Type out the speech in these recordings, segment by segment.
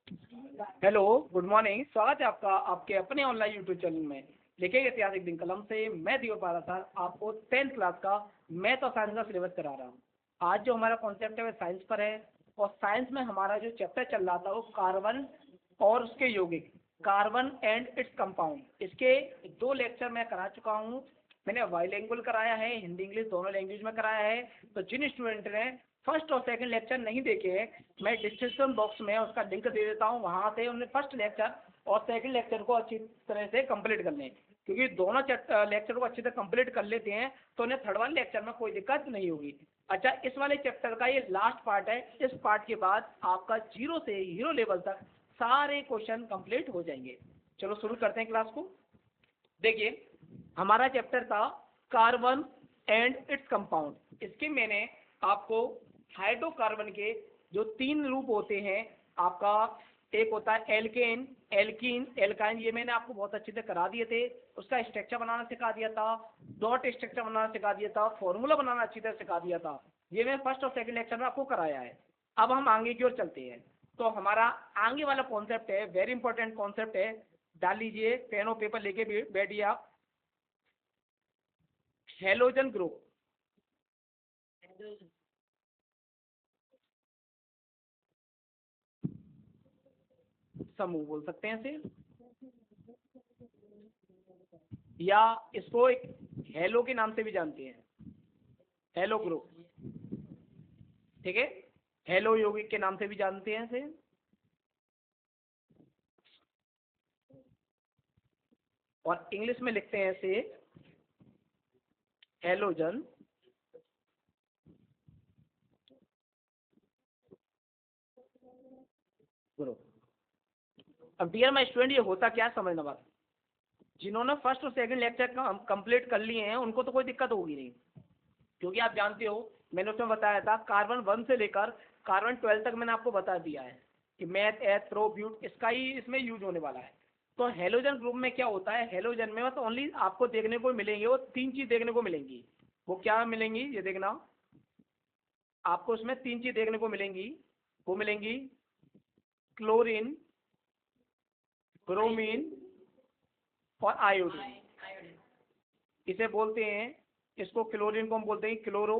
Hello, good morning. स्वागत है आपका आपके अपने ऑनलाइन यूट्यूब चैनल में। लिखेंगे ऐतिहासिक दिन कलम से। मैं दियो पारा सर आपको 10th क्लास का मैथ और साइंस का सिलेबस करा रहा हूँ। आज जो हमारा कॉन्सेप्ट है वह साइंस पर है, और साइंस में हमारा जो चैप्टर चल रहा था वो कार्बन और उसके यौगिक, कार्बन एंड इट्स कंपाउंड। इसके 2 लेक्चर मैं करा चुका हूँ। मैंने बाइलिंगुअल कराया है, हिंदी इंग्लिश दोनों लैंग्वेज में कराया है। तो जिन स्टूडेंट ने फर्स्ट और सेकंड लेक्चर नहीं देखे हैं, मैं डिस्क्रिप्शन बॉक्स में उसका लिंक दे देता हूँ, वहाँ से उन्हें फर्स्ट लेक्चर और सेकंड लेक्चर को अच्छी तरह से कंप्लीट कर लें। क्योंकि दोनों लेक्चर को अच्छी तरह कंप्लीट कर लेते हैं तो उन्हें थर्ड वाले लेक्चर में कोई दिक्कत नहीं होगी। अच्छा, इस वाले चैप्टर का ये लास्ट पार्ट है। इस पार्ट के बाद आपका जीरो से हीरो लेवल तक सारे क्वेश्चन कंप्लीट हो जाएंगे। चलो शुरू करते हैं क्लास को। देखिए, हमारा चैप्टर था कार्बन एंड इट्स कंपाउंड। इसके मैंने आपको हाइड्रोकार्बन के जो 3 रूप होते हैं, आपका एक होता है एल्केन, एल्कीन, एल्काइन, ये मैंने आपको बहुत अच्छे से करा दिए थे। उसका स्ट्रक्चर बनाना सिखा दिया था, डॉट स्ट्रक्चर बनाना सिखा दिया था, फॉर्मूला बनाना अच्छी तरह सिखा दिया था। ये मैं फर्स्ट और सेकंड लेक्चर में आपको कराया है। अब हम आगे की ओर चलते हैं। तो हमारा आगे वाला कॉन्सेप्ट है, वेरी इंपॉर्टेंट कॉन्सेप्ट है। डाल लीजिए, पेन और पेपर लेके बैठिए आप। हेलोजन ग्रुप, समूह बोल सकते हैं इसे, या इसको एक हेलो के नाम से भी जानते हैं, हेलो ग्रुप। ठीक है, हेलो यौगिक के नाम से भी जानते हैं इसे। और इंग्लिश में लिखते हैं इसे हेलोजन ग्रुप। अब डियर माय स्टूडेंट, ये होता क्या है समझना बात। जिन्होंने फर्स्ट और सेकंड लेक्चर कंप्लीट कर लिए हैं उनको तो कोई दिक्कत होगी नहीं, क्योंकि आप जानते हो मैंने उसमें बताया था कार्बन 1 से लेकर कार्बन 12 तक मैंने आपको बता दिया है कि मैथ, एथ, प्रो, ब्यूट इसका ही इसमें यूज होने वाला है। तो हेलोजन ग्रुप में क्या होता है, हेलोजन में तो ओनली आपको देखने को मिलेंगे वो 3 चीज देखने को मिलेंगी। वो क्या मिलेंगी ये देखना, आपको उसमें 3 चीज देखने को मिलेंगी। वो मिलेंगी क्लोरीन, ब्रोमीन और आयोडीन। इसे बोलते हैं, इसको क्लोरीन को हम बोलते हैं क्लोरो,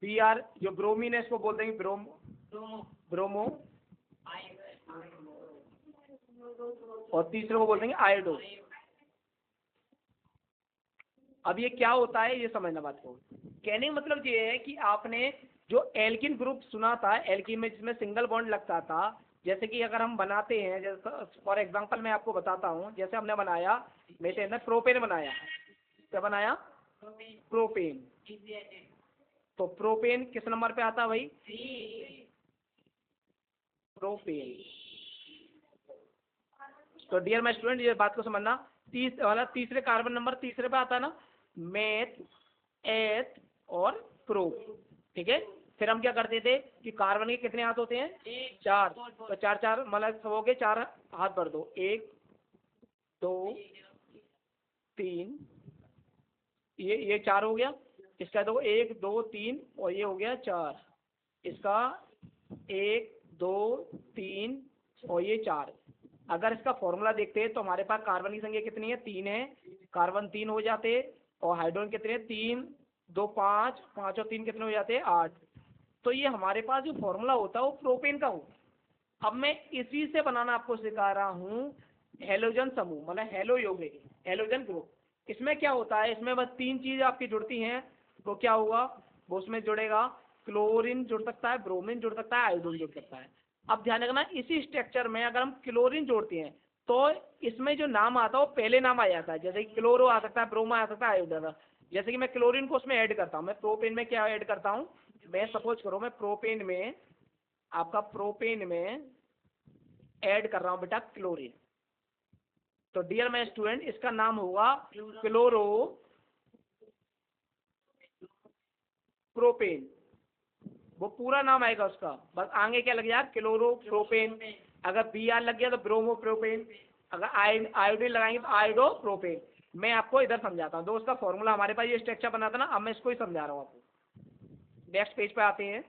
बी आर। जो ब्रोमीन है इसको बोलते हैं ब्रोमो, और तीसरे को बोलते हैं आयोडो। अब ये क्या होता है ये समझना बात को। कहने का मतलब ये है कि आपने जो एल्किन ग्रुप सुना था, एल्किन में जिसमें सिंगल बॉन्ड लगता था, जैसे कि अगर हम बनाते हैं, जैसे फॉर एग्जांपल मैं आपको बताता हूँ, जैसे हमने बनाया, मेरे ने प्रोपेन बनाया। क्या बनाया? प्रोपेन। तो प्रोपेन किस नंबर पे आता है भाई? प्रोपेन। तो डियर माय स्टूडेंट, ये बात को समझना, तीसरे कार्बन नंबर तीसरे पे आता है ना, मेथ, एथ और प्रो। ठीक है, फिर हम क्या करते थे कि कार्बन के कितने हाथ होते हैं? 4। तो 4 4 मतलब सब हो गए, 4 हाथ भर दो, 1 2 3, ये 4 हो गया। इसका देखो 1 2 3 और ये हो गया 4। इसका 1 2 3 और ये 4। अगर इसका फॉर्मूला देखते हैं तो हमारे पास कार्बन की संख्या कितनी है? 3 है। कार्बन 3 हो जाते, और हाइड्रोजन कितने हैं? 3 2 5, 5 और 3 कितने हो जाते हैं? 8। तो ये हमारे पास जो फॉर्मूला होता है वो प्रोपेन का होता। अब मैं इसी से बनाना आपको सिखा रहा हूँ हेलोजन समूह, मतलब हेलो यौगिक, हेलोजन ग्रुप। इसमें क्या होता है, इसमें बस 3 चीज आपकी जुड़ती हैं। तो क्या होगा, वो उसमें जुड़ेगा क्लोरीन जुड़ सकता है, ब्रोमीन जुड़ सकता है, आयोडीन जुड़ सकता है। अब ध्यान रखना, इसी स्ट्रक्चर में अगर हम क्लोरीन जोड़ते हैं तो इसमें जो नाम आता है वो पहले नाम आ जाता है। जैसे कि क्लोरो आ सकता है, ब्रोमा आ सकता है, आयोडीन आ सकता है। जैसे कि मैं क्लोरीन को उसमें ऐड करता हूँ, मैं प्रोपेन में क्या ऐड करता हूँ, मैं सपोज करो मैं प्रोपेन में, आपका प्रोपेन में ऐड कर रहा हूँ बेटा क्लोरीन। तो डियर माय स्टूडेंट, इसका नाम होगा क्लोरो प्रोपेन। वो पूरा नाम आएगा उसका, बस आगे क्या लग जाए? Chloro propane. अगर बी आर लग गया तो ब्रोमो प्रोपेन। अगर आयोडीन लगाएंगे तो आयोडो प्रोपेन। मैं आपको इधर समझाता हूँ। दो उसका फॉर्मूला हमारे पास ये स्ट्रक्चर बना था ना, अब मैं इसको ही समझा रहा हूँ आपको। नेक्स्ट पेज पे आते हैं।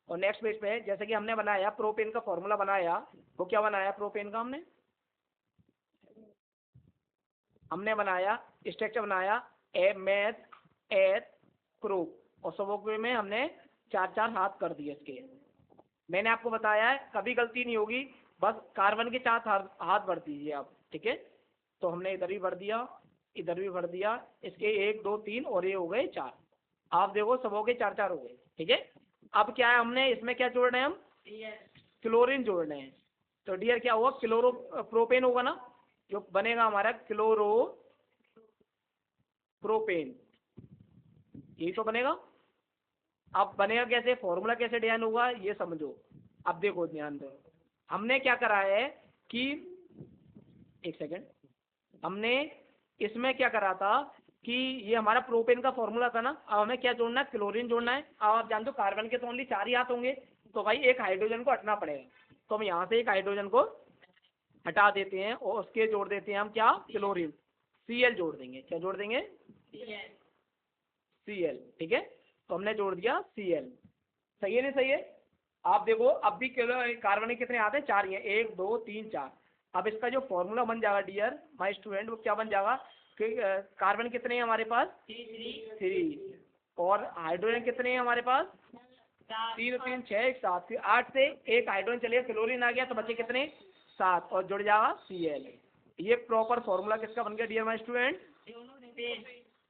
और नेक्स्ट पेज पे जैसे कि हमने बनाया प्रोपेन का फॉर्मूला बनाया, वो क्या बनाया प्रोपेन का हमने बनाया स्ट्रक्चर बनाया ए मैथ एथ प्रूफ और सबों में हमने 4-4 हाथ कर दिए इसके। मैंने आपको बताया है कभी गलती नहीं होगी, बस कार्बन के 4 हाथ भर दीजिए आप, ठीक है। तो हमने इधर भी भर दिया, इधर भी भर दिया, इसके 1 2 3 और ये हो गए 4। आप देखो सबों के 4-4 हो गए, ठीक है। अब क्या है, हमने इसमें क्या जोड़ रहे हैं, हम क्लोरीन जोड़ रहे हैं। तो डियर क्या हुआ, क्लोरो प्रोपेन होगा ना, जो बनेगा हमारा क्लोरो प्रोपेन, यही तो बनेगा। अब बनेगा कैसे, फॉर्मूला कैसे डिजाइन होगा ये समझो। अब देखो ध्यान दो, हमने क्या करा है कि एक सेकेंड, हमने इसमें क्या करा था कि ये हमारा प्रोपेन का फॉर्मूला था ना, अब हमें क्या जोड़ना है, क्लोरीन जोड़ना है। अब आप जानते हो कार्बन के तो ओनली 4 ही हाथ होंगे, तो भाई एक हाइड्रोजन को हटना पड़ेगा। तो हम यहाँ से एक हाइड्रोजन को हटा देते हैं और उसके जोड़ देते हैं हम क्या, क्लोरीन, Cl जोड़ देंगे। क्या जोड़ देंगे, Cl, ठीक है। तो हमने जोड़ दिया Cl, सही है नहीं सही है। आप देखो अब भी कार्बन के कितने आते हैं, 4 ही हैं, 1 2 3 4। अब इसका जो फॉर्मूला बन जाएगा डियर माय स्टूडेंट, वो क्या बन जाएगा कि कार्बन कितने हैं हमारे पास, 3 और हाइड्रोजन कितने हैं हमारे पास, 3 3 6 7, 8 से एक हाइड्रोजन चलिए क्लोरीन आ गया तो बचे कितने, 7 और जुड़ जाएगा Cl। ये प्रॉपर फॉर्मूला किसका बन गया dear my student,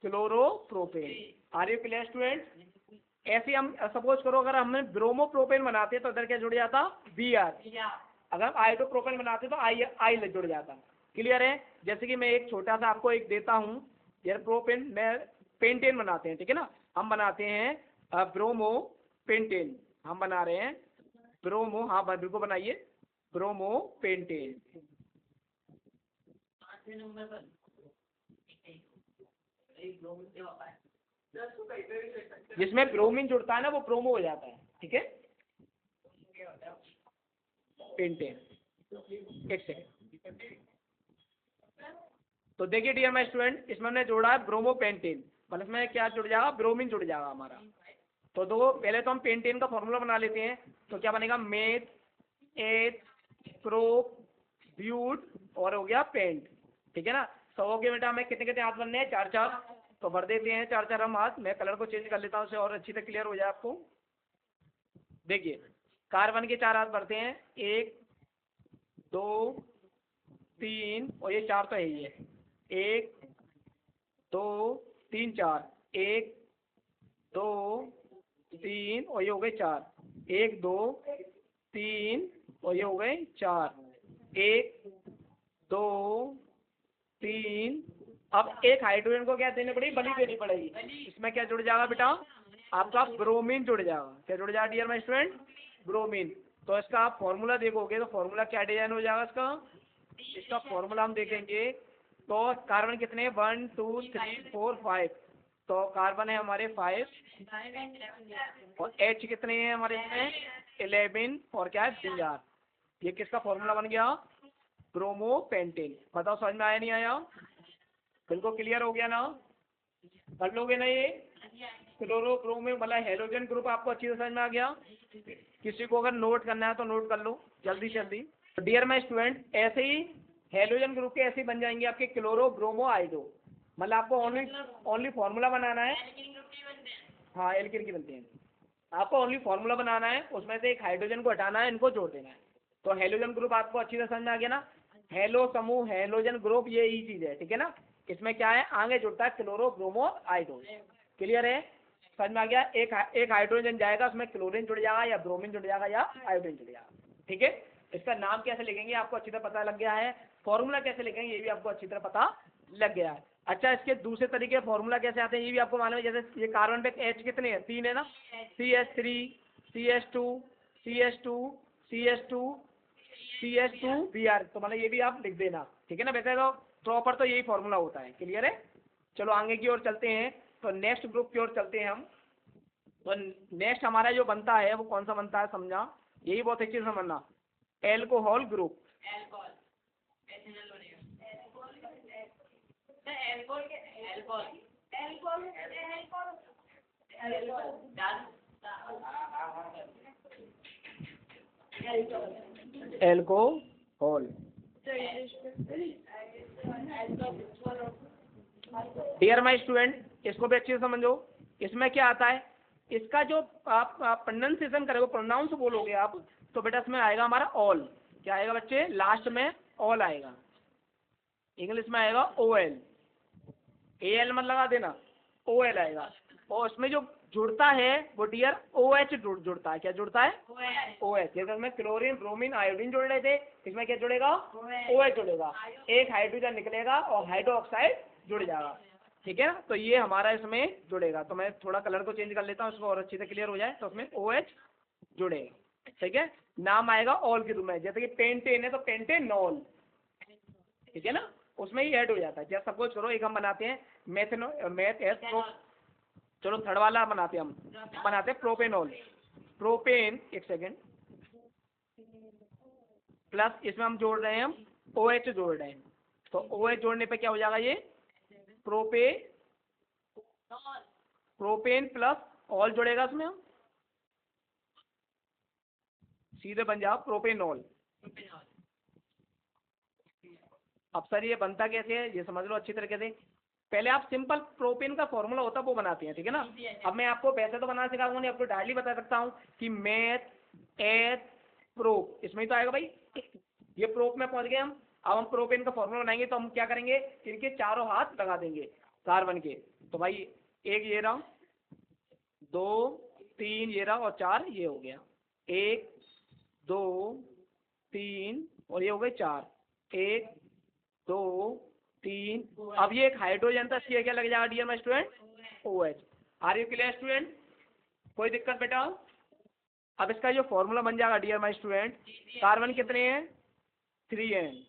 chloropropane. Are you clear student. ऐसे हम सपोज करो अगर हमने ब्रोमोप्रोपेन बनाते तो इधर क्या जुड़ जाता, Br। अगर हम आइसोप्रोपेन बनाते तो आई जुड़ जाता। क्लियर है। जैसे कि मैं एक छोटा सा आपको एक देता हूँ, यार प्रोपेन में पेंटेन बनाते हैं, ठीक है ना, हम बनाते हैं ब्रोमो पेंटेन, हम बना रहे हैं ब्रोमो, हाँ बिल्कुल बनाइए ब्रोमो पेंटेन। जिसमें ब्रोमीन जुड़ता है ना वो ब्रोमो हो जाता है, ठीक है, पेंटेन। एक सेकेंड, तो देखिए डियर माय स्टूडेंट, इसमें हमने जोड़ा है ब्रोमो पेंटेन, मतलब इसमें क्या जुड़ जाएगा, ब्रोमीन जुड़ जाएगा हमारा। तो दो पहले तो हम पेंटेन का फॉर्मूला बना लेते हैं। तो क्या बनेगा, मेथ एथ प्रो ब्यूट और हो गया पेंट, ठीक है ना। तो हो गया बेटा, हमें कितने कितने हाथ बनने हैं, 4-4, तो भर देते हैं 4-4 हम हाथ। मैं कलर को चेंज कर लेता हूँ उससे और अच्छी तरह क्लियर हो जाए आपको। देखिए कार्बन के 4 हाथ भरते हैं, 1 2 3 और ये 4 तो है ही है, 1 2 3 4, 1 2 3 और ये हो गए 4, 1 2 3 और ये हो गए 4, 1 2 3। अब एक हाइड्रोजन को क्या देनी पड़ेगी, बली देनी पड़ेगी। इसमें क्या जुड़ जाएगा बेटा, आपका ब्रोमीन जुड़ जाएगा। क्या जुड़ जाएगा डियर माय स्टूडेंट, ब्रोमीन। तो इसका आप फॉर्मूला देखोगे तो फॉर्मूला क्या डिजाइन हो जाएगा इसका, इसका फॉर्मूला हम देखेंगे तो कार्बन कितने हैं, 1 2 3 4 5, तो कार्बन है हमारे 5 और H कितने हैं हमारे इसमें 11 और क्या है Br। ये किसका फॉर्मूला बन गया, ब्रोमो पेंटेन। बताओ समझ में आया नहीं आया, बिल्कुल क्लियर हो गया ना, कर लोगे ना ये। क्लोरो ब्रोमो मतलब हेलोजन ग्रुप आपको अच्छी से समझ में आ गया। किसी को अगर नोट करना है तो नोट कर लो जल्दी जल्दी। डियर माय स्टूडेंट, ऐसे ही हेलोजन ग्रुप के ऐसे ही बन जाएंगे आपके क्लोरो ब्रोमो आइडो, मतलब आपको ओनली फार्मूला बनाना है। हाँ एल्किन की बनते हैं, आपको ओनली फार्मूला बनाना है, उसमें से एक हाइड्रोजन को हटाना है, इनको जोड़ देना है। तो हेलोजन ग्रुप आपको अच्छी तरह समझ में आ गया ना, हेलो समूह हेलोजन ग्रुप ये ही चीज है, ठीक है ना। इसमें क्या है, आगे जुड़ता है क्लोरो ब्रोमो आइडो। क्लियर है, समझ में आ गया। एक हाइड्रोजन जाएगा उसमें क्लोरीन जुड़ जाएगा या ब्रोमीन जुड़ जाएगा या आयोडीन जुड़ जाएगा, ठीक है। इसका नाम कैसे लिखेंगे आपको अच्छी तरह पता लग गया है, फॉर्मूला कैसे लिखेंगे ये भी आपको अच्छी तरह पता लग गया है। अच्छा, इसके दूसरे तरीके फॉर्मूला कैसे आते हैं ये भी आपको मालूम है। जैसे ये कार्बन पे H कितने हैं, 3 है ना, CH3 CH2 CH2 CH2 CH2 Br, तो मतलब ये भी आप लिख देना, ठीक है ना। वैसे तो प्रॉपर तो यही फॉर्मूला होता है। क्लियर है, चलो आगे की ओर चलते हैं, तो नेक्स्ट ग्रुप की ओर चलते हैं हम। तो नेक्स्ट हमारा जो बनता है वो कौन सा बनता है, समझा, यही बहुत अच्छी से समझना, alcohol group. Alcohol. Dear my student, इसको भी अच्छे से समझो। इसमें क्या आता है, इसका जो आप प्रोनाउंसिएशन करोगे, प्रोनाउंस बोलोगे आप, तो बेटा इसमें आएगा हमारा ऑल। क्या आएगा बच्चे, लास्ट में ऑल आएगा। इंग्लिश में आएगा ओ एल, ए एल मत लगा देना, ओ एल आएगा। और उसमें जो जुड़ता है वो डियर ओ एच जुड़ता है। क्या जुड़ता है, ओ एच। जैसे इसमें क्लोरीन, ब्रोमीन, आयोडीन जुड़ रहे थे, इसमें क्या जुड़ेगा, ओ एच जुड़ेगा। एक हाइड्रोजन निकलेगा और हाइड्रोक्साइड जुड़ जाएगा। ठीक है ना, तो ये हमारा इसमें जुड़ेगा। तो मैं थोड़ा कलर को चेंज कर लेता हूँ इसको और अच्छे से क्लियर हो जाए। तो उसमें ओ एच जुड़ेगा। ठीक है, नाम आएगा ऑल के रूप में। जैसे कि पेंटेन है तो पेंटेनॉल, ठीक है ना, उसमें ही ऐड हो जाता है। जैसे सपोज करो एक हम बनाते हैं मैथ एस प्रो, चलो थर्ड वाला बनाते हैं, हम बनाते हैं प्रोपेनॉल। प्रोपेन, एक सेकेंड, प्लस इसमें हम जोड़ रहे हैं, हम ओ एच जोड़ रहे हैं। तो ओ एच जोड़ने पे क्या हो जाएगा, ये प्रोपेन प्लस ऑल जुड़ेगा इसमें, हम सीधे बन जाओ प्रोपेनॉल। अब सर ये बनता कैसे है, ये समझ लो अच्छी तरीके से। पहले आप सिंपल प्रोपेन का फॉर्मूला होता है वो बनाते हैं, ठीक है ना। अब मैं आपको वैसे तो बनाना सिखाऊंगा नहीं, आपको डायरेक्टली बता सकता हूँ कि मैथ एच प्रोप, इसमें ही तो आएगा भाई। ये प्रोप में पहुंच गए हम। अब हम प्रोपेन का फॉर्मूला बनाएंगे तो हम क्या करेंगे, इनके चारों हाथ लगा देंगे कार्बन के। तो भाई एक ये रहा, 2 3 ये रहा, और 4 ये हो गया। 1 2 3 और ये हो गए 4, 1 2 3। अब ये एक हाइड्रोजन था, ये क्या लग जाएगा dear my student, O H. Are you clear student, कोई दिक्कत बेटा। अब इसका जो फॉर्मूला बन जाएगा डियर माय स्टूडेंट, कार्बन कितने हैं, 3 हैं,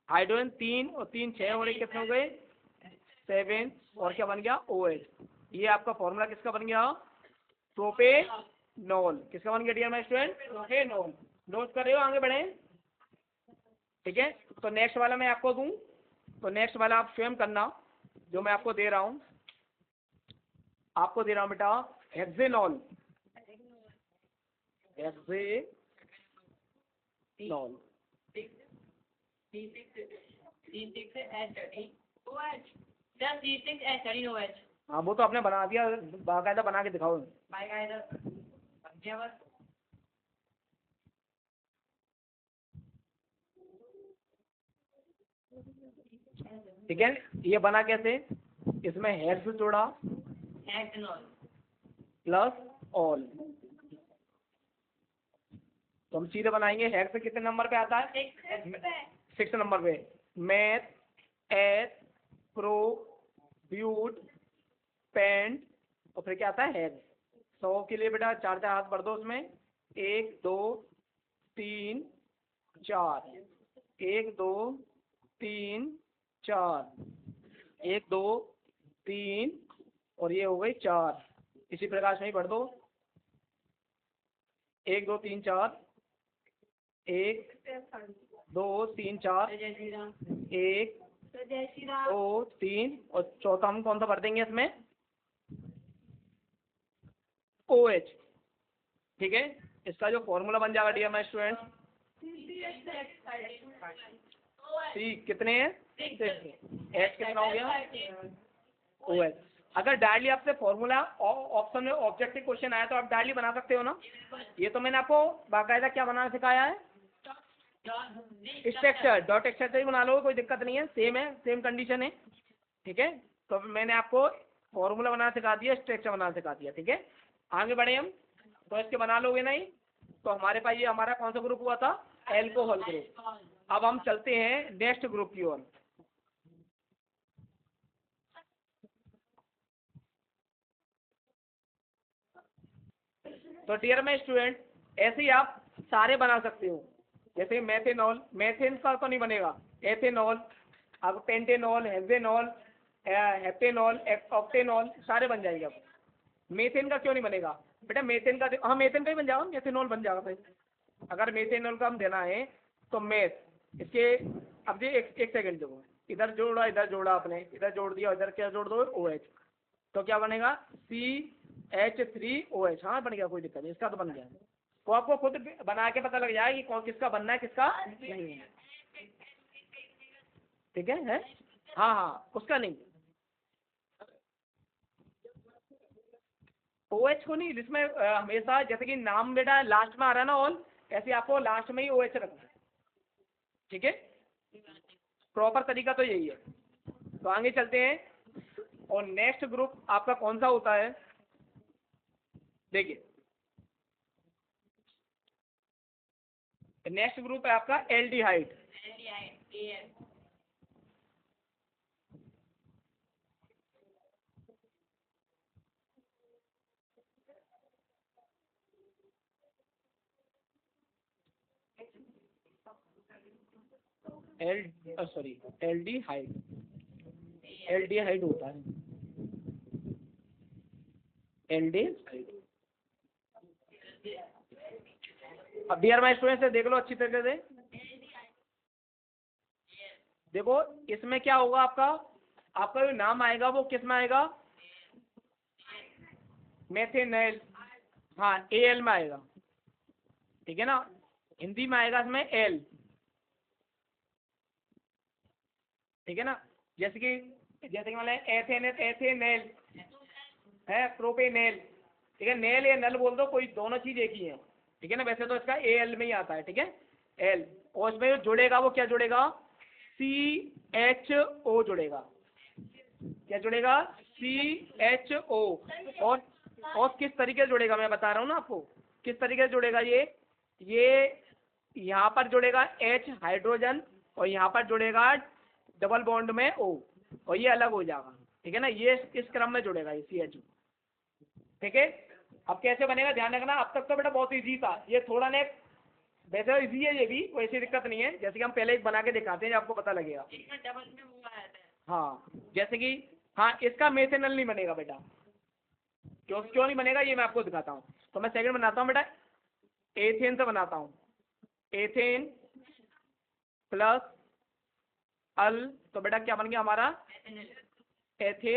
हाइड्रोजन 3 और 3 6 और एक कितने हो गए, 7, और क्या बन गया, ओ एच। ये आपका फॉर्मूला किसका बन गया, प्रोपेनॉल। किसका बन गया dear my student, propanol. Note कर रहे हो, आगे बढ़े, ठीक है। तो नेक्स्ट वाला मैं आपको दूं, तो नेक्स्ट वाला आप स्वयं करना, जो मैं आपको दे रहा हूं, आपको दे रहा हूं बेटा हेक्सेनॉल। हेक्सेनॉल, हाँ वो तो आपने बना दिया, बाकायदा बना के दिखाओ। ठीक है, ये बना कैसे, इसमें हेक्स जोड़ा प्लस ऑल, तो हम सीधे बनाएंगे। हेक्स कितने नंबर पे आता है, 6 नंबर पे। Meth eth prop but pent, और फिर क्या आता है, हेक्स। 100 के लिए बेटा 4 4 हाथ भर दो उसमें, 1 2 3 4, 1 2 3 4, 1 2 3, और ये हो गई 4। इसी प्रकार से ही भर दो, 1 2 3 4, 1 2 3 4, 1 2 3, और चौथा हम कौन सा भर देंगे इसमें, ओ एच। ठीक है, इसका जो फॉर्मूला बन जाएगा डियर माय स्टूडेंट, सी कितने हैं, एच कितना हो गया, ओ एच। अगर डायरेक्टली आपसे फॉर्मूला ऑप्शन में ऑब्जेक्टिव क्वेश्चन आया तो आप डायरेक्टली बना सकते हो ना। ये तो मैंने आपको बाकायदा क्या बनाना सिखाया है, स्ट्रक्चर, डॉट स्ट्रक्चर ही बना लो, कोई दिक्कत नहीं है, सेम है, सेम कंडीशन है। ठीक है, तो मैंने आपको फॉर्मूला बनाना सिखा दिया, स्ट्रक्चर बनाना सिखा दिया। ठीक है, आगे बढ़े हम, तो इसके बना लोगे नहीं, तो हमारे पास ये हमारा कौन सा ग्रुप हुआ था, एल्कोहल ग्रुप। अब हम चलते हैं नेक्स्ट ग्रुप की ओर। तो डियर माय स्टूडेंट, ऐसे ही आप सारे बना सकते हो। जैसे मैथेनॉल, मैथेन का तो नहीं बनेगा, एथेनॉल, अब पेंटेनॉल, हेक्सेनॉल, हेप्टेनॉल, ऑक्टेनॉल, सारे बन जाएंगे। अब मेथेन का क्यों नहीं बनेगा बेटा, मेथेन का, हाँ मेथेन का ही बन जाएगा, मेथेनॉल बन जाएगा भाई। अगर मेथेनॉल का हम देना है तो मैथ इसके, अब जी एक सेकंड देखो, इधर जोड़ा आपने, इधर जोड़ दिया, इधर क्या जोड़ दो, ओ एच। तो क्या बनेगा, CH3OH, हाँ बन गया, कोई दिक्कत नहीं, इसका तो बन गया। तो आपको खुद बना के पता लग जाएगा कि कौन किसका बनना है किसका नहीं है। ठीक है? हाँ हाँ, उसका नहीं। ओ एच को नहीं, जिसमें हमेशा जैसे कि नाम बेटा लास्ट में आ रहा है ना ऑल, ऐसे आपको लास्ट में ही ओ एच रखना है। ठीक है, प्रॉपर तरीका तो यही है। तो आगे चलते हैं, और नेक्स्ट ग्रुप आपका कौन सा होता है? देखिए, नेक्स्ट ग्रुप है आपका aldehyde. L sorry, aldehyde, aldehyde होता है, एल्डिहाइड। अब डियर माय स्टूडेंट से देख लो अच्छी तरीके से। देखो इसमें क्या होगा, आपका आपका जो नाम आएगा वो किस में आएगा? मेथेनल, हाँ एल में आएगा। ठीक है ना, हिंदी में आएगा इसमें एल। ठीक है ना, जैसे कि मतलब एथेनेल है, प्रोपेनेल। ठीक है, नेल या नल बोल दो, कोई दोनों चीज एक ही है। ठीक है ना, वैसे तो इसका ए एल में ही आता है। ठीक है, एल, और उसमें जो जुड़ेगा वो क्या जुड़ेगा? सी एच ओ जुड़ेगा। क्या जुड़ेगा? C H O. और किस तरीके से जुड़ेगा मैं बता रहा हूँ ना आपको, किस तरीके से जुड़ेगा ये यहाँ पर जुड़ेगा एच हाइड्रोजन, और यहाँ पर जुड़ेगा डबल बॉन्ड में ओ, और ये अलग हो जाएगा। ठीक है ना, ये इस क्रम में जुड़ेगा ये सी एच ओ। ठीक है, अब कैसे बनेगा ध्यान रखना। अब तक तो बेटा बहुत इजी था, ये थोड़ा ने वैसे इजी है ये भी, वैसी दिक्कत नहीं है। जैसे कि हम पहले एक बना के दिखाते हैं, आपको पता लगेगा। हाँ, जैसे कि हाँ, इसका मेथेनल नहीं बनेगा बेटा। क्यों नहीं बनेगा ये मैं आपको दिखाता हूँ। तो मैं सेकंड बनाता हूँ बेटा, एथेन से बनाता हूँ। एथेन प्लस अल, तो बेटा क्या बन गया हमारा? एथे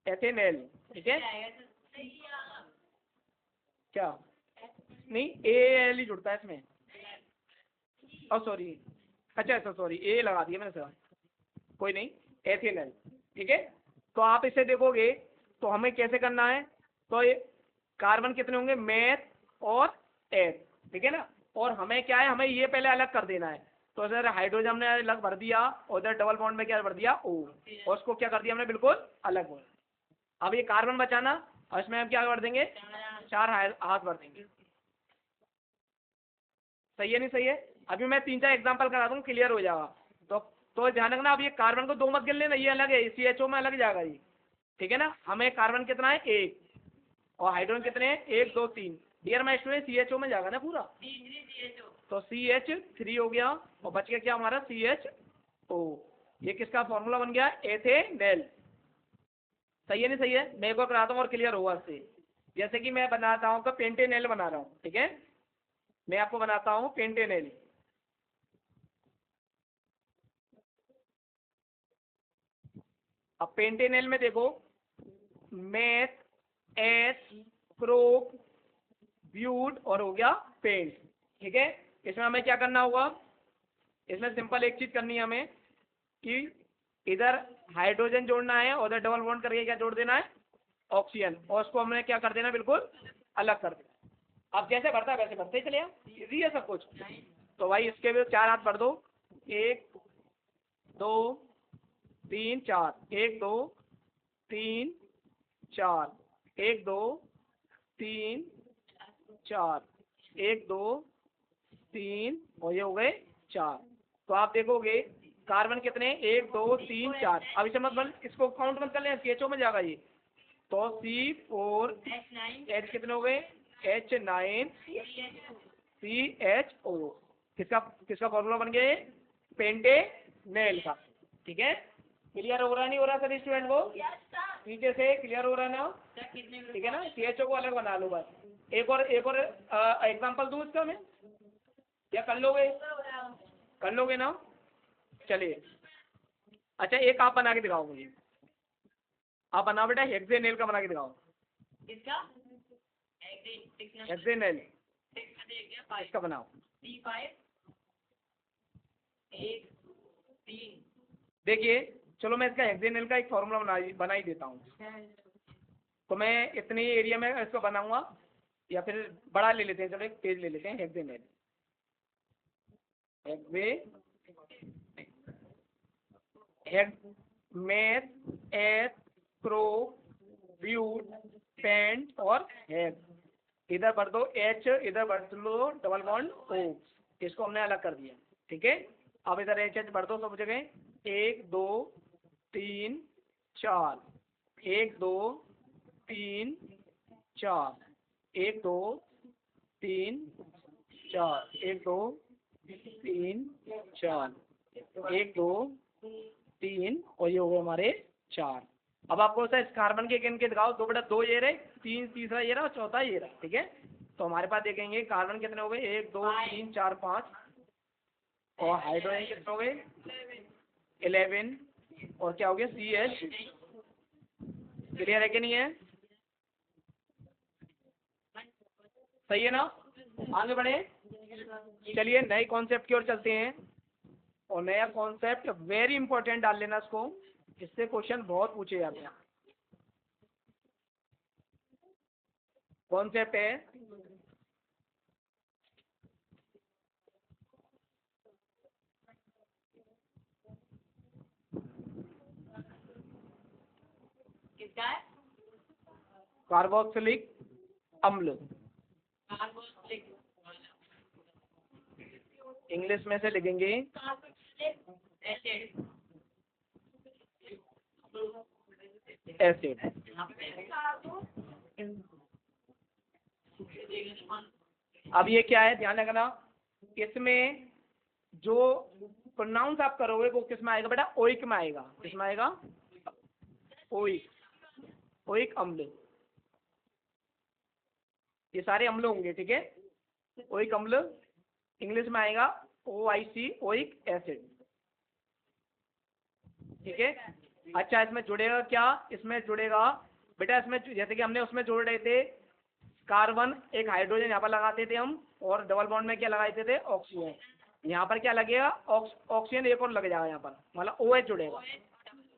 एथेनेल। ठीक है, क्या नहीं, ए एल ही जुड़ता है इसमें। और सॉरी, अच्छा सॉरी, ए लगा दिया मैंने सर, कोई नहीं, एथेनल। ठीक है, तो आप इसे देखोगे तो हमें कैसे करना है, तो ये कार्बन कितने होंगे? मैथ और एथ। ठीक है ना, और हमें क्या है, हमें ये पहले अलग कर देना है। तो इधर हाइड्रोजन हमने अलग भर दिया, और इधर डबल बॉन्ड में क्या भर दिया? ओ, और उसको क्या कर दिया हमने? बिल्कुल अलग भर। अब ये कार्बन बचाना, और इसमें हम क्या भर देंगे? 4 हाथ भर देंगे। सही है नहीं सही है? अभी मैं 3-4 एग्जांपल करा दूँ, क्लियर हो जाएगा। तो ध्यान रखना, अब ये कार्बन को 2 मत गिन लेना, ये अलग है, सी एच ओ में अलग जाएगा ये। ठीक है ना, हमें कार्बन कितना है? 1, और हाइड्रोजन कितने हैं? 1 2 3। Dear my student, C H O में जाएगा ना पूरा, तो सी एच 3 हो गया, और बच गया क्या हमारा? C H O. ये किसका फॉर्मूला बन गया? एथेनेल। सही है नहीं सही है? मैं एक बार कराता हूँ और क्लियर होगा इससे। जैसे कि मैं बनाता हूँ, पेंटेनेल बना रहा हूँ। ठीक है, मैं आपको बनाता हूँ पेंटेनेल। अब पेंटेनेल में देखो, मेथ एस प्रोप ब्यूट और हो गया पेंट। ठीक है, इसमें हमें क्या करना होगा? इसमें सिंपल एक चीज करनी है हमें, कि इधर हाइड्रोजन जोड़ना है, और उधर डबल बॉन्ड करके क्या जोड़ देना है? ऑक्सीजन, और उसको हमने क्या कर देना? बिल्कुल अलग कर देना। अब जैसे भरता है वैसे भरते ही चलेगा, इजी है सब कुछ। तो भाई इसके भी 4 हाथ भर दो, 1 2 3 4, 1 2 3 4, 1 2 3 4, 1 2 3, और ये हो गए 4। तो आप देखोगे कार्बन कितने? 1 2 3 4। अब इसे मत बन, इसको काउंट मत कर लें, सीएचओ में जाएगा ये। तो C4 H कितने हो गए? H9 CHO। किसका किसका फॉर्मूला बन गया? पेंटेनेल का। ठीक है, क्लियर हो रहा नहीं हो रहा सर स्टूडेंट को? नीचे से क्लियर हो रहा है ना? ठीक है ना, CHO को अलग बना लो बस। एक और एग्जांपल दूं इसका मैं, या कर लोगे ना? चलिए, अच्छा एक आप बना के दिखाओ मुझे। आप बनाओ बेटा, हेक्सेनेल का बना के दिखाओ। हेक्सेनल, इसका बनाओ। देखिए चलो मैं इसका हेक्सेनल का एक फॉर्मूला बना ही देता हूँ। तो मैं इतनी एरिया में इसको बनाऊंगा, या फिर बड़ा ले लेते हैं, चलो एक पेज ले लेते हैं। हेक्सेनल, मेथ, एथ, क्रो, ब्यूट, पेंट और हैग। इधर भर दो एच, इधर भर दो डबल बॉन्ड ओ, इसको हमने अलग कर दिया। ठीक है, अब इधर एच एच भर दो सब जगह। 1 2 3 4, 1 2 3 4, 1 2 3 4, 1 2 3 4, 1 2 3, और ये हो गए हमारे 4। अब आपको इस कार्बन के गिन के दिखाओ, 2/2 ये रहे, 3 तीसरा ये रहा और चौथा ये रहा। ठीक है, तो हमारे पास देखेंगे कार्बन कितने हो गए, 1 2 3 4 5, और हाइड्रोजन कितने हो गए 11, और क्या हो गया CH। क्लियर है कि नहीं है? सही है ना? आगे बढ़े, चलिए नए कॉन्सेप्ट की ओर चलते हैं। और नया कॉन्सेप्ट वेरी इंपॉर्टेंट डाल लेना इसको, इससे क्वेश्चन बहुत पूछे जाते हैं। कॉन्सेप्ट है कार्बोक्सिलिक अम्ल। इंग्लिश में से लिखेंगे एसिड। अब ये क्या है ध्यान रखना, इसमें जो प्रोनाउंस आप करोगे वो किस में आएगा बेटा, ओइक में आएगा। किस में आएगा? ओइक, ओइक अम्ल। ये सारे अम्ल होंगे। ठीक है, ओइक अम्ल इंग्लिश में आएगा OIC, ओइक एसिड। ठीक है, अच्छा इसमें जुड़ेगा क्या? इसमें जुड़ेगा बेटा, इसमें जैसे कि हमने उसमें जोड़ रहे थे कार्बन, एक हाइड्रोजन यहाँ पर लगाते थे हम, और डबल बॉन्ड में क्या लगाते थे, ऑक्सीजन। यहाँ पर क्या लगेगा, ऑक्सीजन एक और लग जाएगा यहाँ पर, मतलब OH जुड़ेगा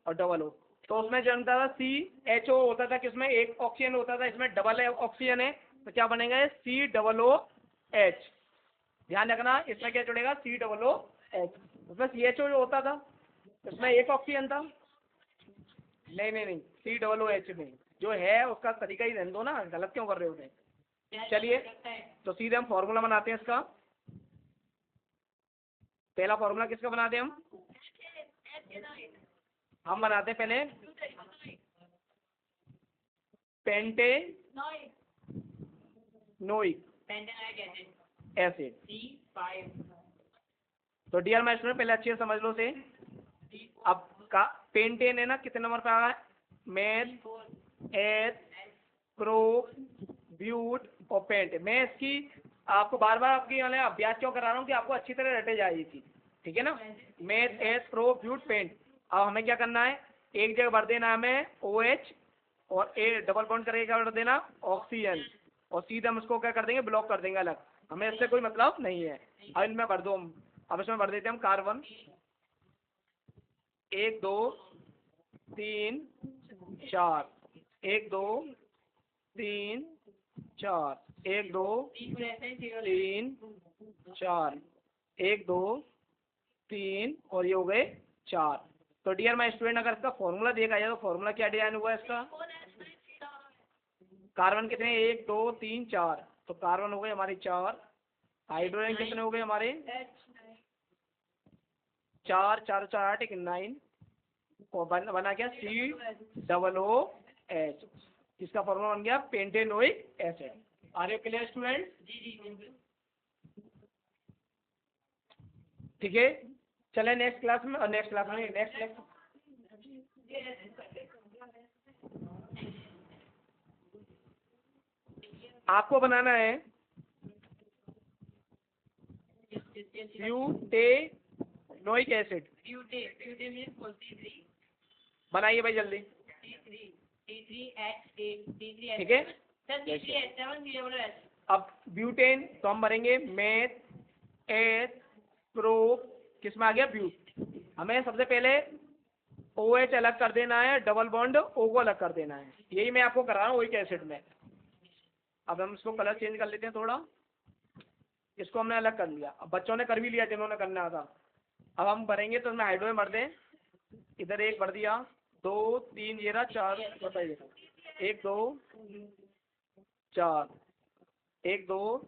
और डबल O। तो उसमें जो होता था CHO होता था, किसमें एक ऑक्सीजन होता था, इसमें डबल ऑक्सीजन है, तो क्या बनेगा COOH। ध्यान रखना, इसमें क्या जुड़ेगा COOH। उसमें CHO जो होता था इसमें एक ऑक्सीजन था, नहीं नहीं नहीं, COOH में जो है उसका तरीका ही रहने दो ना, गलत क्यों कर रहे हो? चलिए तो सीधे हम फॉर्मूला बनाते हैं इसका। पहला फॉर्मूला किसका बनाते हैं हम बनाते हैं पहले पेंटेनोइक एसिड। तो डियर माय स्टूडेंट पहले अच्छे से समझ लो से। अब का पेंटेन है ना, कितने नंबर पे आ रहा है, मेथ, एथ, क्रो, ब्यूट और पेंट। मैं इसकी आपको बार बार आपकी अभ्यास क्यों करा रहा हूँ कि आपको अच्छी तरह रटे जाए ये चीज। ठीक है ना, मेथ, एथ, क्रो, ब्यूट, पेंट। अब हमें क्या करना है, एक जगह भर देना हमें OH, और डबल बॉन्ड करके क्या भर देना ऑक्सीजन, और सीधे हम उसको क्या कर देंगे, ब्लॉक कर देंगे अलग। हमें इससे कोई मतलब नहीं है। अब इनमें भर दो हम, अब इसमें भर देते हैं हम कार्बन, 1 2 3 4, 1 2 3 4, 1 2 3 4, 1 2 3, और ये हो गए 4। तो डियर माय स्टूडेंट अगर इसका फॉर्मूला देखा जाए तो फॉर्मूला क्या डिजाइन हुआ है इसका, कार्बन कितने 1 2 3 4, तो कार्बन हो गए हमारे 4, हाइड्रोजन कितने हो गए हमारे 4 4 4 8 9, और बना क्या COOH। इसका फॉर्मूला बन गया pentanoic acid. Are you clear student? ठीक है, चले नेक्स्ट क्लास में, नेक्स्ट आपको बनाना है ब्यूटेनोइक एसिड। बनाइए भाई जल्दी। ठीक है, अब ब्यूटेन तो हम भरेंगे मेथ एथ प्रो, किस में आ गया ब्यूट। हमें सबसे पहले OH अलग कर देना है, डबल बॉन्ड O को अलग कर देना है, यही मैं आपको करा रहा हूँ ओइक एसिड में। अब हम इसको कलर चेंज कर लेते हैं थोड़ा, इसको हमने अलग कर लिया, अब बच्चों ने कर भी लिया जिन्होंने करना था। अब हम भरेंगे तो इसमें हाइड्रोजन भर दें, इधर एक भर दिया, 2 3 ये रहा 4, बताइए 1 2 4, 1 2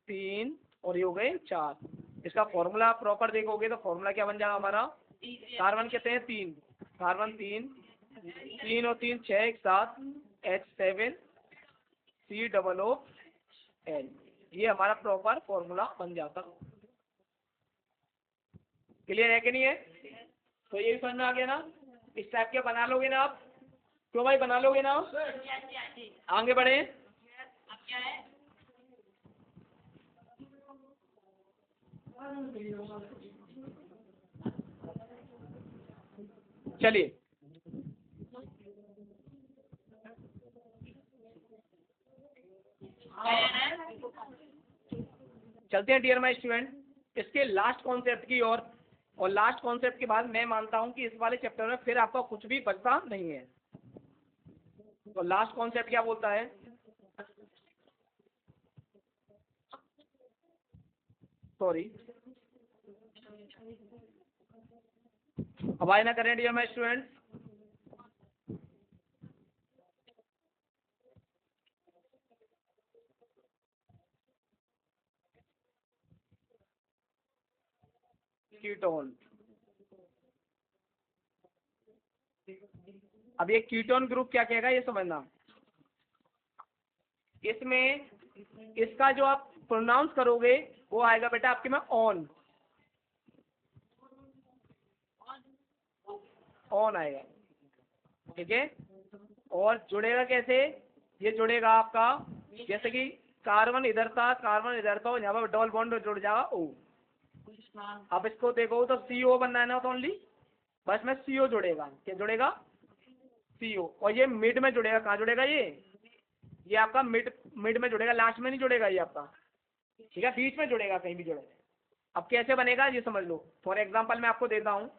3 और ये हो गए 4। इसका फॉर्मूला प्रॉपर देखोगे तो फॉर्मूला क्या बन जाएगा हमारा, कार्बन कितने हैं 3, कार्बन 3 3 और 3 6 एक साथ H7 COOL, ये हमारा प्रॉपर फॉर्मूला बन जाता। क्लियर है कि नहीं है? तो ये भी समझ में आ गया ना, इस टाइप के बना लोगे ना आप, क्यों भाई बना लोगे ना आप? आगे बढ़े, चलिए चलते हैं डियर माय स्टूडेंट इसके लास्ट कॉन्सेप्ट की ओर। और लास्ट कॉन्सेप्ट के बाद मैं मानता हूं कि इस वाले चैप्टर में फिर आपका कुछ भी बचता नहीं है। तो लास्ट कॉन्सेप्ट क्या बोलता है, सॉरी अब आए ना करें डियर माय स्टूडेंट, कीटोन। अब ये कीटोन ग्रुप क्या कहेगा ये समझना, इसमें इसका जो आप प्रोनाउंस करोगे वो आएगा बेटा आपके में ऑन, ऑन आएगा, ठीक है। और जुड़ेगा कैसे, ये जुड़ेगा आपका जैसे कि कार्बन इधर था, कार्बन इधर था, यहाँ पर डबल बॉन्ड जुड़ जाएगा O। अब इसको देखो तो CO बनना है ना, तो ओनली बस में CO जुड़ेगा, क्या जुड़ेगा CO, और ये मिड में जुड़ेगा, कहाँ जुड़ेगा ये आपका मिड मिड में जुड़ेगा, लास्ट में नहीं जुड़ेगा ये आपका, ठीक है, बीच में जुड़ेगा, कहीं भी जुड़ेगा। अब कैसे बनेगा ये समझ लो, फॉर एग्जांपल मैं आपको देता हूँ,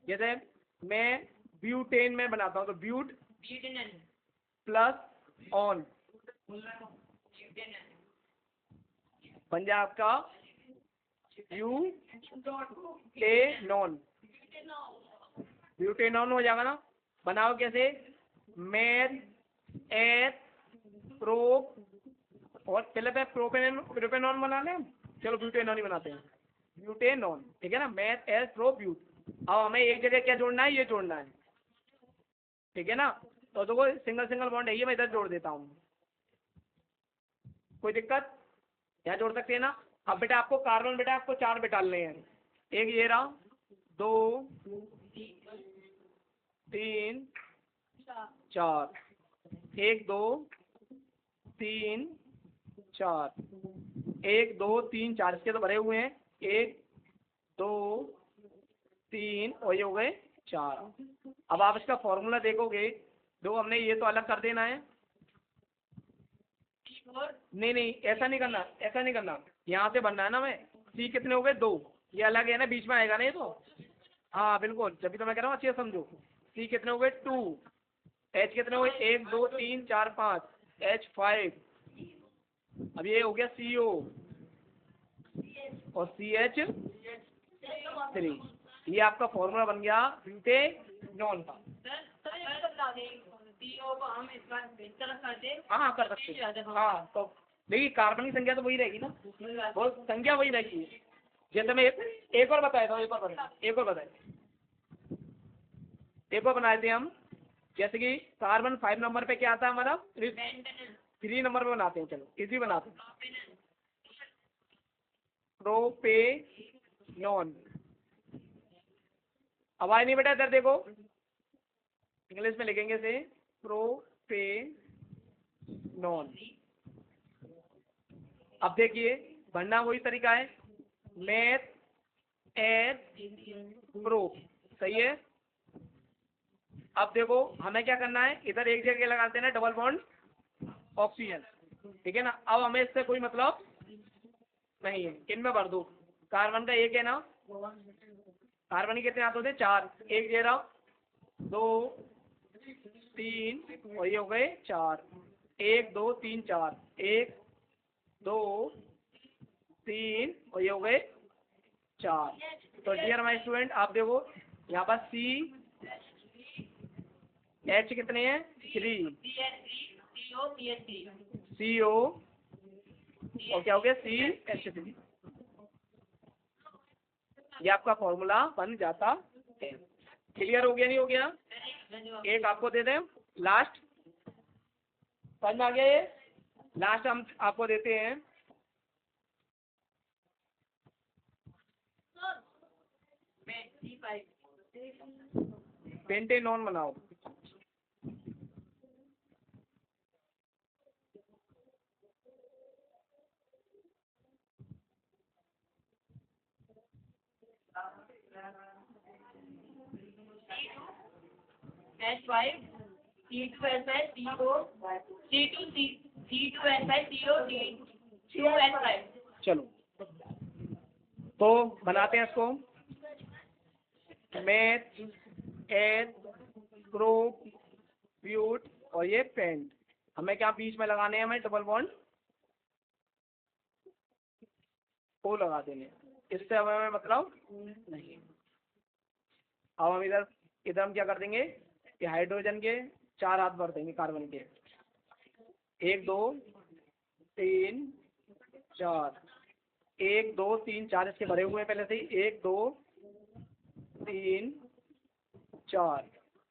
जैसे मैं ब्यूटेन में बनाता हूँ तो ब्यूट प्लस ऑन बन जाए आपका ब्यूटेनॉन, ब्यूटेनॉन हो जाएगा ना। बनाओ कैसे, मेथ एथ प्रोप, और पहले पे प्रोपेनॉन बना लें, चलो ब्यूटेनॉन ही बनाते हैं, ब्यूटेनॉन, ठीक है ना, मेथ एथ प्रोप ब्यूट। अब हमें एक जगह क्या जोड़ना है, ये जोड़ना है, ठीक है ना। तो देखो सिंगल सिंगल बॉन्ड है, ये मैं इधर जोड़ देता हूँ, कोई दिक्कत, यहाँ जोड़ सकते हैं ना। अब बेटा आपको कार्बन बेटा आपको 4 बिटालने हैं, एक ये रहा, 2 3 4, 1 2 3 4, 1 2 3 4, इसके तो भरे हुए हैं, 1 2 3 और ये हो गए 4। अब आप इसका फॉर्मूला देखोगे, दो हमने ये तो अलग कर देना है, नहीं नहीं ऐसा नहीं करना, ऐसा नहीं करना, यहाँ से बनना है ना, मैं C कितने हो गए 2, ये अलग है ना, बीच में आएगा ना ये तो, हाँ बिल्कुल, जब भी तो मैं कह रहा हूँ अच्छे से समझो। C कितने हो गए 2, H कितने हो गए 1 2 3 4 5, H5, अब ये हो गया CO और CH3, ये आपका फॉर्मूला बन गया ब्यूटेनॉन का। हाँ कर सकते हैं, हाँ तो देखिए कार्बन की संख्या तो वही रहेगी ना, वो संख्या वही रहेगी। जैसे मैं एक और बताया था, एक और बनाए थे हम, जैसे कि कार्बन 5 नंबर पे क्या आता है हमारा, 3 नंबर पे बनाते हैं, चलो इसी बनाते हैं, प्रोपेनॉन। अब आए नहीं बेटा इधर देखो, इंग्लिश में लिखेंगे से प्रोपेनॉन। अब देखिए भरना वही तरीका है, मेथ एथ प्रो, सही है। अब देखो हमें क्या करना है, इधर एक जगह लगा देना डबल बॉन्ड ऑक्सीजन, ठीक है ना। अब हमें इससे कोई मतलब नहीं है, इनमें भर दो। कार्बन का एक है ना, कार्बन के कितने हाथ होते हैं, 4, एक दे रहा, 2 3 और ये हो गए 4, 1 2 3 4, 1 2 3 और ये हो गए 4। तो डियर माय स्टूडेंट आप देखो यहाँ पर सी एच कितने हैं, 3, सी ओ और क्या हो गया CH3। ये आपका फॉर्मूला बन जाता है। क्लियर हो गया नहीं हो गया? एक आपको दे दें लास्ट, समझ में आ गया? ये लास्ट हम आपको देते हैं, पेंटेनॉन बनाओ। H5 C2SiCO C2C2SiCO C2H5। चलो तो बनाते हैं इसको, मैथ एथ ग्रुप ब्यूट और ये पेंट। हमें क्या बीच में लगाने हैं, हमें डबल बॉन्ड ओ लगा देंगे, इससे हमें मतलब नहीं। अब हम इधर हम क्या कर देंगे, ये हाइड्रोजन के 4 हाथ भर देंगे, कार्बन के 1 2 3 4, 1 2 3 4 इसके भरे हुए हैं पहले से ही, 1 2 3 4,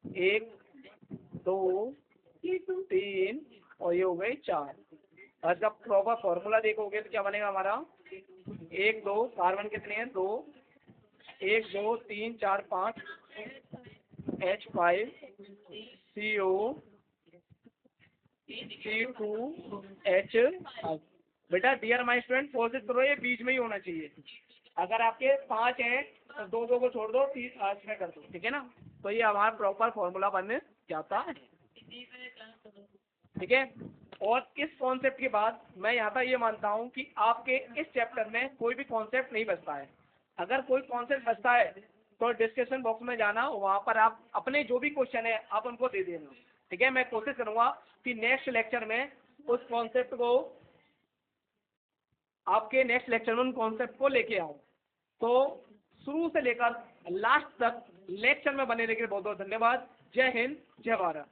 1 2 3 और ये हो गए 4। और जब प्रॉपर फॉर्मूला देखोगे तो क्या बनेगा हमारा, 1 2 कार्बन कितने हैं, 2, 1 2 3 4 5 H5 CO C2H। बेटा डियर माय स्टूडेंट कोशिश करो ये बीच में ही होना चाहिए। अगर आपके 5 हैं तो 2 2 को छोड़ दो, 3 में कर दो, ठीक है ना। तो ये हमारा प्रॉपर फॉर्मूला बन जाता है, ठीक है। और इस कॉन्सेप्ट के बाद मैं यहाँ पर ये मानता हूँ कि आपके इस चैप्टर में कोई भी कॉन्सेप्ट नहीं बचता है। अगर कोई कॉन्सेप्ट बचता है तो डिस्कशन बॉक्स में जाना, वहाँ पर आप अपने जो भी क्वेश्चन है आप उनको दे देना, ठीक है। मैं कोशिश करूँगा कि नेक्स्ट लेक्चर में उस कॉन्सेप्ट को, आपके नेक्स्ट लेक्चर में उन कॉन्सेप्ट को लेके आऊँ। तो शुरू से लेकर लास्ट तक लेक्चर में बने रहने के लिए बहुत बहुत धन्यवाद। जय हिंद, जय भारत।